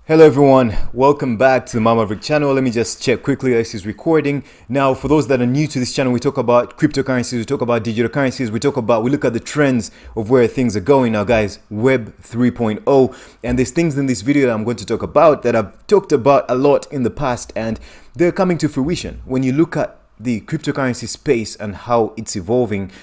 Hello everyone, welcome back to the Maverick channel. Let me just check quickly this is recording. Now, for those that are new to this channel, we talk about cryptocurrencies, we talk about digital currencies, we look at the trends of where things are going. Now guys, Web 3.0, and there's things in this video that I'm going to talk about that I've talked about a lot in the past, and they're coming to fruition. When you look at the cryptocurrency space and how it's evolving,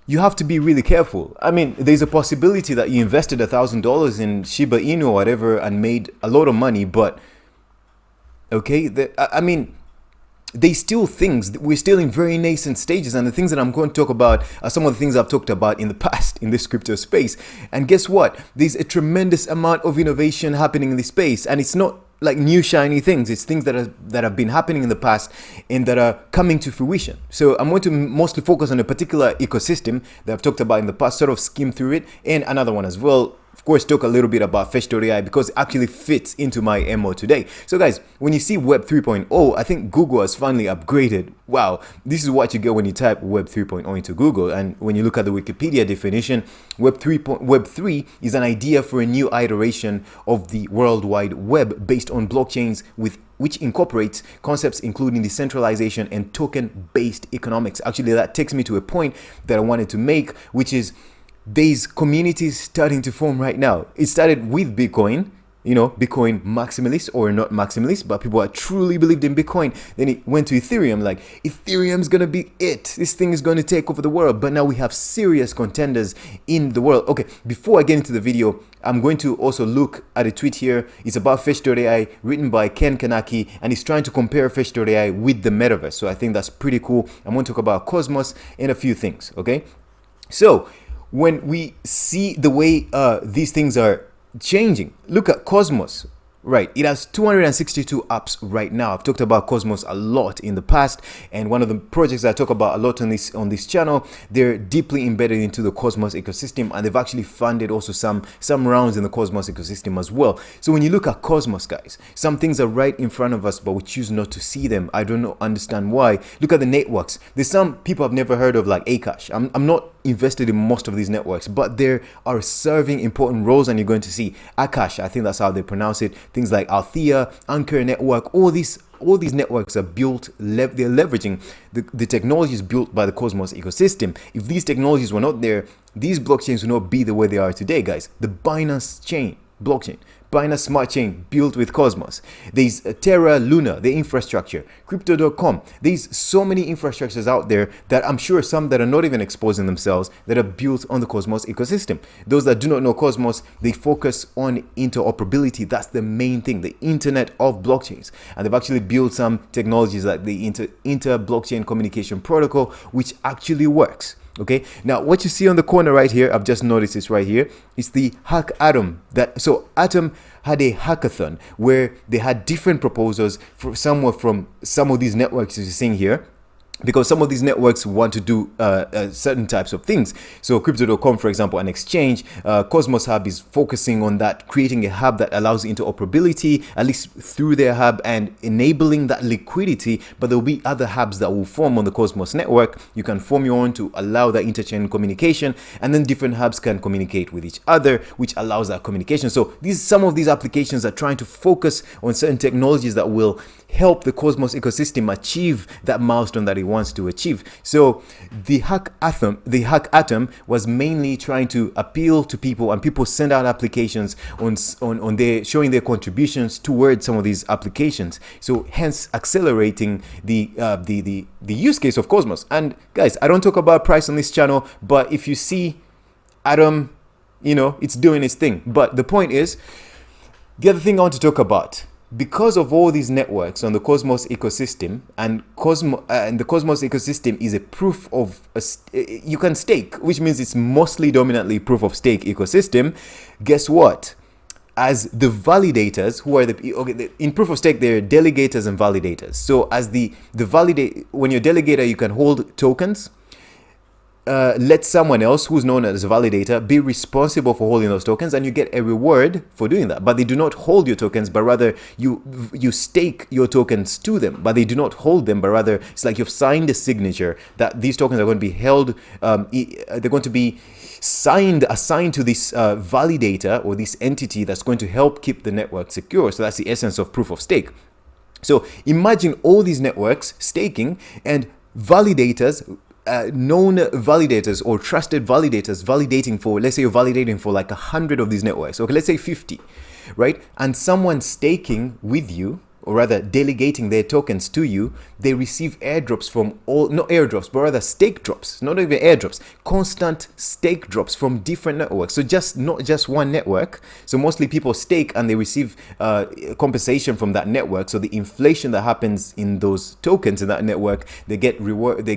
you have to be really careful. I mean, there's a possibility that you invested $1,000 in Shiba Inu or whatever and made a lot of money, but okay, they still things. We're still in very nascent stages, and the things that I'm going to talk about are some of the things I've talked about in the past in this crypto space. And guess what? There's a tremendous amount of innovation happening in this space, and it's not like new shiny things. It's things that have been happening in the past and that are coming to fruition. So I'm going to mostly focus on a particular ecosystem that I've talked about in the past, sort of skim through it, and another one as well. Of course, talk a little bit about Fetch.AI because it actually fits into my MO today. So guys, when you see Web 3.0, I think Google has finally upgraded. Wow, this is what you get when you type Web 3.0 into Google. And when you look at the Wikipedia definition, Web 3 is an idea for a new iteration of the World Wide Web based on blockchains which incorporates concepts including decentralization and token-based economics. Actually, that takes me to a point that I wanted to make, which is there's communities starting to form right now. It started with Bitcoin, Bitcoin maximalists or not maximalists, but people that truly believed in Bitcoin. Then it went to Ethereum, like Ethereum's gonna be it. This thing is gonna take over the world. But now we have serious contenders in the world. Okay, before I get into the video, I'm going to also look at a tweet here. It's about Fetch.AI, written by Ken Kanaki, and he's trying to compare Fetch.AI with the metaverse. So I think that's pretty cool. I'm going to talk about Cosmos and a few things, okay? So when we see the way these things are changing, look at Cosmos. Right, it has 262 apps right now. I've talked about Cosmos a lot in the past, and one of the projects that I talk about a lot on this channel, they're deeply embedded into the Cosmos ecosystem, and they've actually funded also some rounds in the Cosmos ecosystem as well. So when you look at Cosmos, guys, some things are right in front of us, but we choose not to see them. I don't understand why. Look at the networks. There's some people I've never heard of, like Akash. I'm not invested in most of these networks, but they are serving important roles, and you're going to see Akash, I think that's how they pronounce it. Things like Althea, Anchor Network, all these networks are built, they're leveraging the technologies built by the Cosmos ecosystem. If these technologies were not there, these blockchains would not be the way they are today, guys. The Binance chain, blockchain, Binance Smart Chain built with Cosmos. There's Terra Luna, the infrastructure, Crypto.com. There's so many infrastructures out there that I'm sure some that are not even exposing themselves that are built on the Cosmos ecosystem. Those that do not know Cosmos, they focus on interoperability. That's the main thing, the internet of blockchains. And they've actually built some technologies like the inter-blockchain communication protocol, which actually works. Okay, now what you see on the corner right here, I've just noticed this right here, is the HackAtom. So Atom had a hackathon where they had different proposals from some of these networks you're seeing here, because some of these networks want to do certain types of things. So Crypto.com, for example, an exchange, Cosmos Hub is focusing on that, creating a hub that allows interoperability, at least through their hub, and enabling that liquidity. But there will be other hubs that will form on the Cosmos network. You can form your own to allow that interchain communication, and then different hubs can communicate with each other, which allows that communication. So some of these applications are trying to focus on certain technologies that will help the Cosmos ecosystem achieve that milestone that it wants to achieve. So the HackAtom was mainly trying to appeal to people, and people send out applications on their showing their contributions towards some of these applications. So hence accelerating the use case of Cosmos. And guys, I don't talk about price on this channel, but if you see Atom, it's doing its thing. But the point is, the other thing I want to talk about, because of all these networks on the Cosmos ecosystem, and the Cosmos ecosystem is a proof of you can stake, which means it's mostly dominantly proof of stake ecosystem. Guess what? As the validators, who are in proof of stake, they're delegators and validators. So as the when you're a delegator, you can hold tokens. Let someone else who's known as a validator be responsible for holding those tokens, and you get a reward for doing that. But they do not hold your tokens, but rather you stake your tokens to them, but they do not hold them, but rather it's like you've signed a signature that these tokens are going to be held, they're going to be assigned to this validator or this entity that's going to help keep the network secure. So that's the essence of proof of stake. So imagine all these networks staking and validators, known validators or trusted validators validating for, let's say you're validating for like 100 of these networks. Okay, let's say 50, right? And someone staking with you, or rather delegating their tokens to you, they receive airdrops from all, not airdrops, but rather stake drops, not even airdrops, constant stake drops from different networks. So not just one network. So mostly people stake and they receive compensation from that network. So the inflation that happens in those tokens in that network, you get rewarded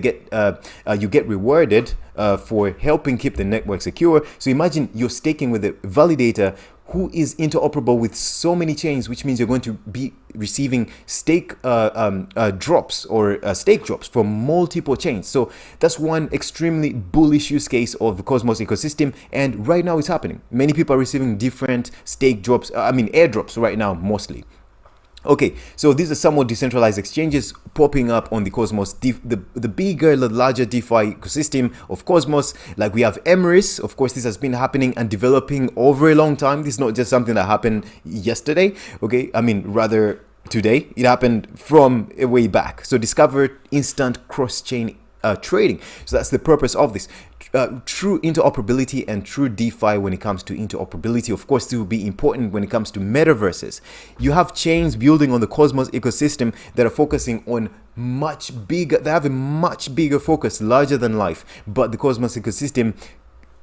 for helping keep the network secure. So imagine you're staking with a validator who is interoperable with so many chains, which means you're going to be receiving stake drops or stake drops from multiple chains. So that's one extremely bullish use case of the Cosmos ecosystem, and right now it's happening. Many people are receiving different stake drops, airdrops right now mostly. Okay, so these are somewhat decentralized exchanges popping up on the Cosmos, the bigger, the larger DeFi ecosystem of Cosmos. Like we have Emrys, of course, this has been happening and developing over a long time. This is not just something that happened yesterday, okay? Rather today. It happened from a way back. So discovered instant cross-chain trading. So that's the purpose of this. True interoperability and true DeFi when it comes to interoperability. Of course, this will be important when it comes to metaverses. You have chains building on the Cosmos ecosystem that are focusing on they have a much bigger focus, larger than life. But the Cosmos ecosystem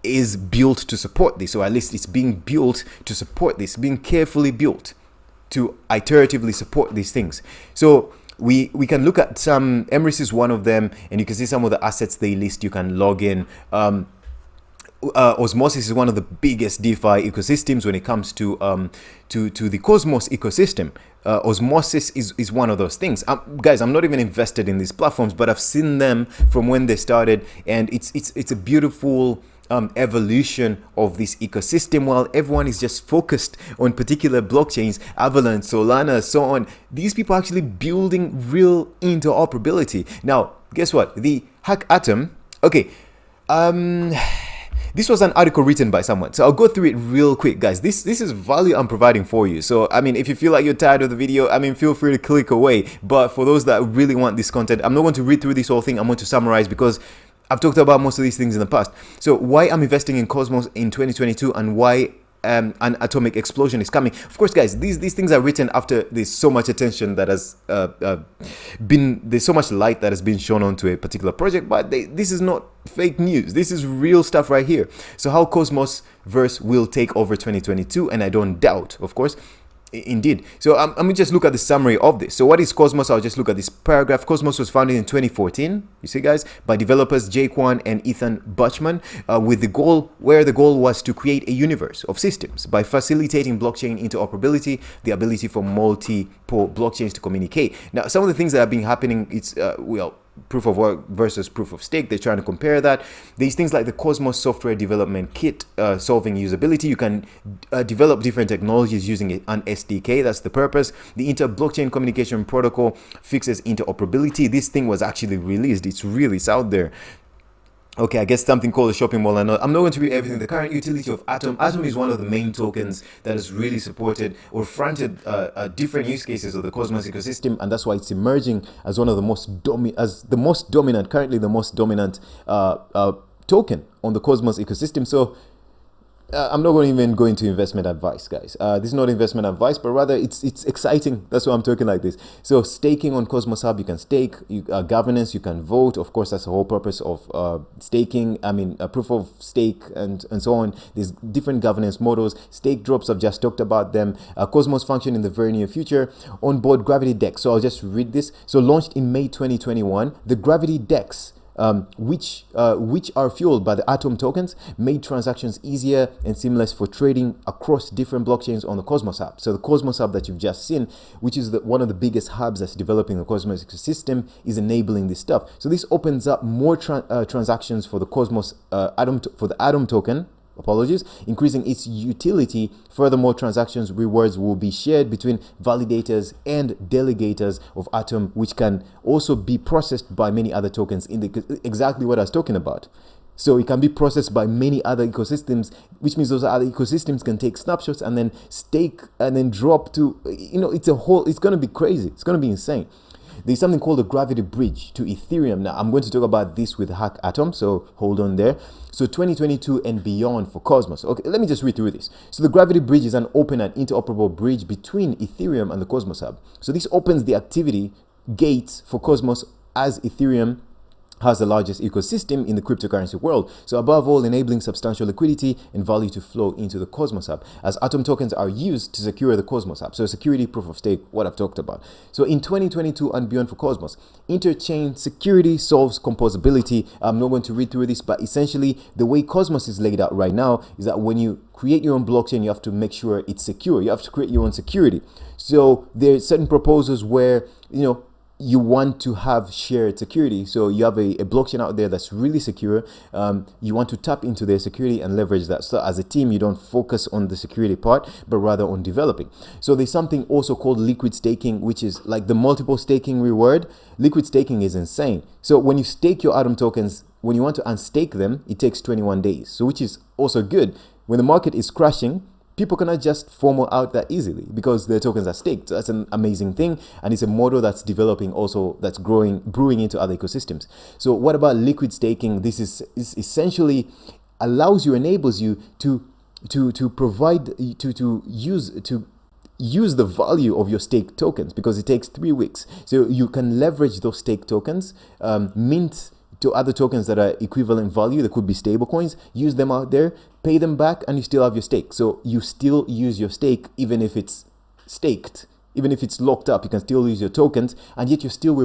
is built to support this, or at least it's being built to support this, being carefully built to iteratively support these things. So we can look at some. Emrys is one of them, and you can see some of the assets they list. You can log in. Osmosis is one of the biggest DeFi ecosystems when it comes to the Cosmos ecosystem. Osmosis is one of those things. Guys, I'm not even invested in these platforms, but I've seen them from when they started, and it's a beautiful evolution of this ecosystem. While everyone is just focused on particular blockchains, Avalanche, Solana, so on, these people are actually building real interoperability. Now, guess what? The HackAtom, okay, this was an article written by someone, so I'll go through it real quick, guys. This is value I'm providing for you. So if you feel like you're tired of the video, feel free to click away. But for those that really want this content, I'm not going to read through this whole thing. I'm going to summarize because I've talked about most of these things in the past. So why I'm investing in Cosmos in 2022 and why an atomic explosion is coming. Of course, guys, these things are written after there's so much attention that has there's so much light that has been shown onto a particular project, but this is not fake news. This is real stuff right here. So how Cosmos verse will take over 2022, and I don't doubt, of course. Indeed. So let me just look at the summary of this. So what is Cosmos? I'll just look at this paragraph. Cosmos was founded in 2014, you see, guys, by developers Jay Kwan and Ethan Butchman, with the goal was to create a universe of systems by facilitating blockchain interoperability, the ability for multiple blockchains to communicate. Now, some of the things that have been happening, it's proof of work versus proof of stake. They're trying to compare that. These things like the Cosmos software development kit, solving usability. You can develop different technologies using an SDK. That's the purpose. The inter-blockchain communication protocol fixes interoperability. This thing was actually released. It's out there. Okay, I guess something called a shopping mall. I'm not going to read everything. The current utility of Atom. Atom is one of the main tokens that has really supported or fronted different use cases of the Cosmos ecosystem, and that's why it's emerging as one of the most dominant, currently the most dominant token on the Cosmos ecosystem. So I'm not going to even go into investment advice, guys. This is not investment advice, but rather it's exciting. That's why I'm talking like this. So staking on Cosmos Hub, you can stake, governance, you can vote. Of course, that's the whole purpose of staking. A proof of stake and so on. There's different governance models. Stake drops, I've just talked about them. Cosmos function in the very near future. On board Gravity DEX. So I'll just read this. So launched in May 2021, the Gravity DEX, which are fueled by the Atom tokens, made transactions easier and seamless for trading across different blockchains on the Cosmos Hub. So the Cosmos Hub that you've just seen, which is one of the biggest hubs that's developing the Cosmos ecosystem, is enabling this stuff. So this opens up more transactions for the Cosmos for the Atom token. Increasing its utility. Furthermore, transactions rewards will be shared between validators and delegators of Atom, which can also be processed by many other tokens exactly what I was talking about. So it can be processed by many other ecosystems, which means those other ecosystems can take snapshots and then stake and then drop to, it's going to be crazy. It's going to be insane. There's something called the gravity bridge to Ethereum. Now, I'm going to talk about this with HackAtom, so hold on there. So 2022 and beyond for Cosmos. Okay, let me just read through this. So the gravity bridge is an open and interoperable bridge between Ethereum and the Cosmos Hub. So this opens the activity gates for Cosmos as Ethereum has the largest ecosystem in the cryptocurrency world. So above all, enabling substantial liquidity and value to flow into the Cosmos Hub, as Atom tokens are used to secure the Cosmos Hub. So security, proof of stake, what I've talked about. So in 2022 and beyond for Cosmos, interchain security solves composability. I'm not going to read through this, but essentially the way Cosmos is laid out right now is that when you create your own blockchain, you have to make sure it's secure. You have to create your own security. So there's certain proposals where, you want to have shared security. So you have a blockchain out there that's really secure. You want to tap into their security and leverage that. So as a team, you don't focus on the security part, but rather on developing. So there's something also called liquid staking, which is like the multiple staking reward. Liquid staking is insane. So when you stake your Atom tokens, when you want to unstake them, it takes 21 days. So which is also good. When the market is crashing, people cannot just FOMO out that easily because their tokens are staked. So that's an amazing thing. And it's a model that's developing also, that's brewing into other ecosystems. So what about liquid staking? This is essentially enables you to provide, to use the value of your stake tokens, because it takes 3 weeks. So you can leverage those stake tokens, mint to other tokens that are equivalent value. There could be stable coins, use them out there, pay them back, and you still have your stake. So you still use your stake even if it's staked, even if it's locked up, you can still use your tokens, and yet you're still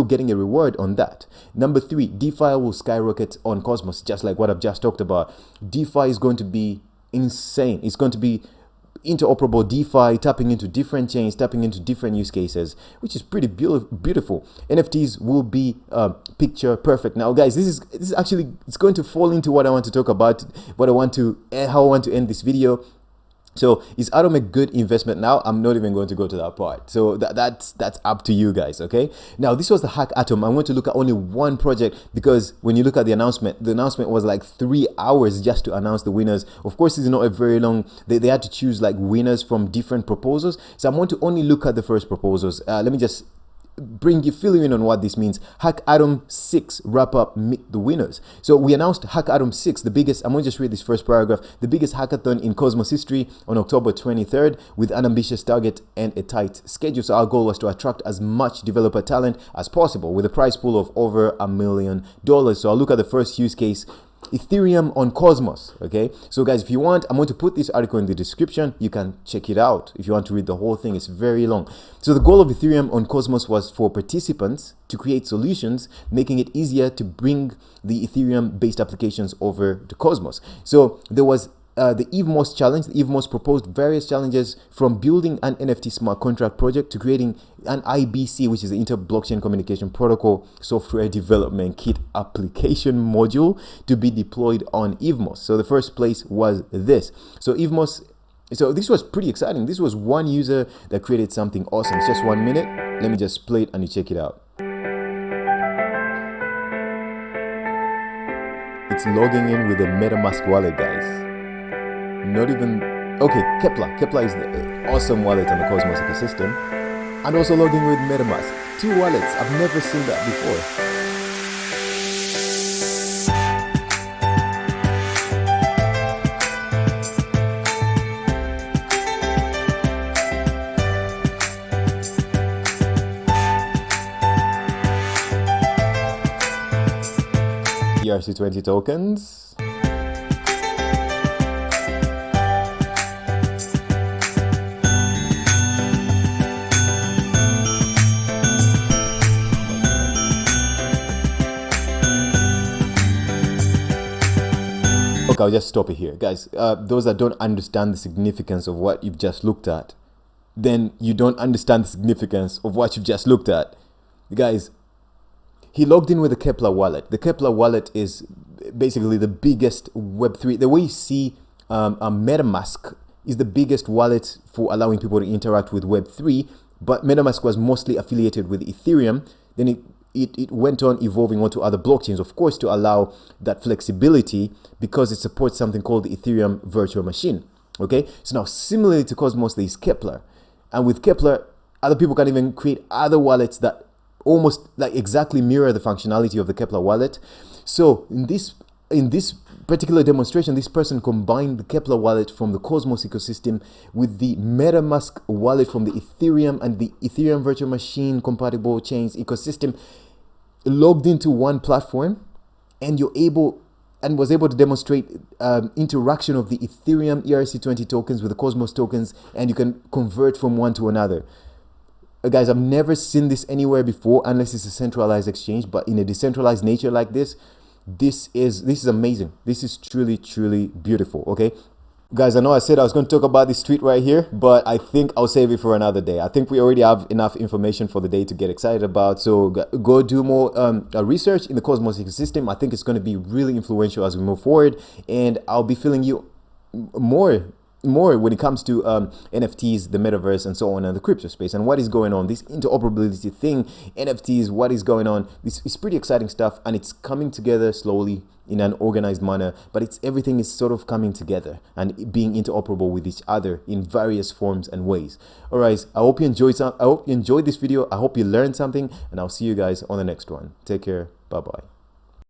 getting a reward on that. Number 3, DeFi will skyrocket on Cosmos, just like what I've just talked about. DeFi is going to be insane. It's going to be interoperable DeFi, tapping into different chains, tapping into different use cases, which is pretty beautiful. NFTs will be picture perfect. Now, guys, this is actually, it's going to fall into what I want to talk about, how I want to end this video. So is Atom a good investment now? I'm not even going to go to that part. So that's up to you guys, okay? Now, this was the HackAtom. I'm going to look at only one project because when you look at the announcement was like 3 hours just to announce the winners. Of course, it's not a very long, they had to choose like winners from different proposals. So I'm going to only look at the first proposals. Let me just fill you in on what this means. HackAtom 6 wrap up, meet the winners. So we announced HackAtom 6, the biggest, I'm going to just read this first paragraph, the biggest hackathon in Cosmos history on October 23rd with an ambitious target and a tight schedule. So our goal was to attract as much developer talent as possible with a prize pool of over $1 million. So I'll look at the first use case, Ethereum on Cosmos. Okay, so guys, if you want, I'm going to put this article in the description. You can check it out if you want to read the whole thing. It's very long. So the goal of Ethereum on Cosmos was for participants to create solutions, making it easier to bring the Ethereum based applications over to Cosmos. So there was the EVMOS challenge. The EVMOS proposed various challenges from building an NFT smart contract project to creating an IBC, which is the Inter-Blockchain Communication Protocol software development kit application module to be deployed on EVMOS. So the first place was this. So EVMOS, so this was pretty exciting. This was one user that created something awesome. It's just 1 minute. Let me just play it and you check it out. It's logging in with a MetaMask wallet, guys. Not even, okay, Kepler is the awesome wallet on the Cosmos ecosystem, and also logging with MetaMask. 2 wallets, I've never seen that before. ERC20 tokens. Okay, I'll just stop it here. Guys, those that don't understand the significance of what you've just looked at, then you don't understand the significance of what you've just looked at. Guys, he logged in with the Kepler wallet. The Kepler wallet is basically the biggest Web3. The way you see MetaMask is the biggest wallet for allowing people to interact with Web3, but MetaMask was mostly affiliated with Ethereum. Then it went on evolving onto other blockchains, of course, to allow that flexibility because it supports something called the Ethereum virtual machine. Okay, so now similarly to Cosmos, there is Kepler, and with Kepler, other people can even create other wallets that almost like exactly mirror the functionality of the Kepler wallet. So in this particular demonstration, this person combined the Kepler wallet from the Cosmos ecosystem with the MetaMask wallet from the Ethereum and the Ethereum virtual machine compatible chains ecosystem, logged into one platform, and was able to demonstrate interaction of the Ethereum ERC20 tokens with the Cosmos tokens, and you can convert from one to another. Guys, I've never seen this anywhere before unless it's a centralized exchange, but in a decentralized nature like this is amazing. This is truly beautiful. Okay, guys, I know I said I was going to talk about this tweet right here, but I think I'll save it for another day. I think we already have enough information for the day to get excited about, so go do more research in the Cosmos ecosystem. I think it's going to be really influential as we move forward, and I'll be filling you more when it comes to NFTs, the metaverse, and so on, and the crypto space, and what is going on, this interoperability thing, NFTs, what is going on. This is pretty exciting stuff, and it's coming together slowly in an organized manner, but everything is sort of coming together and being interoperable with each other in various forms and ways. All right, I hope you enjoyed this video. I hope you learned something, and I'll see you guys on the next one. Take care. Bye bye.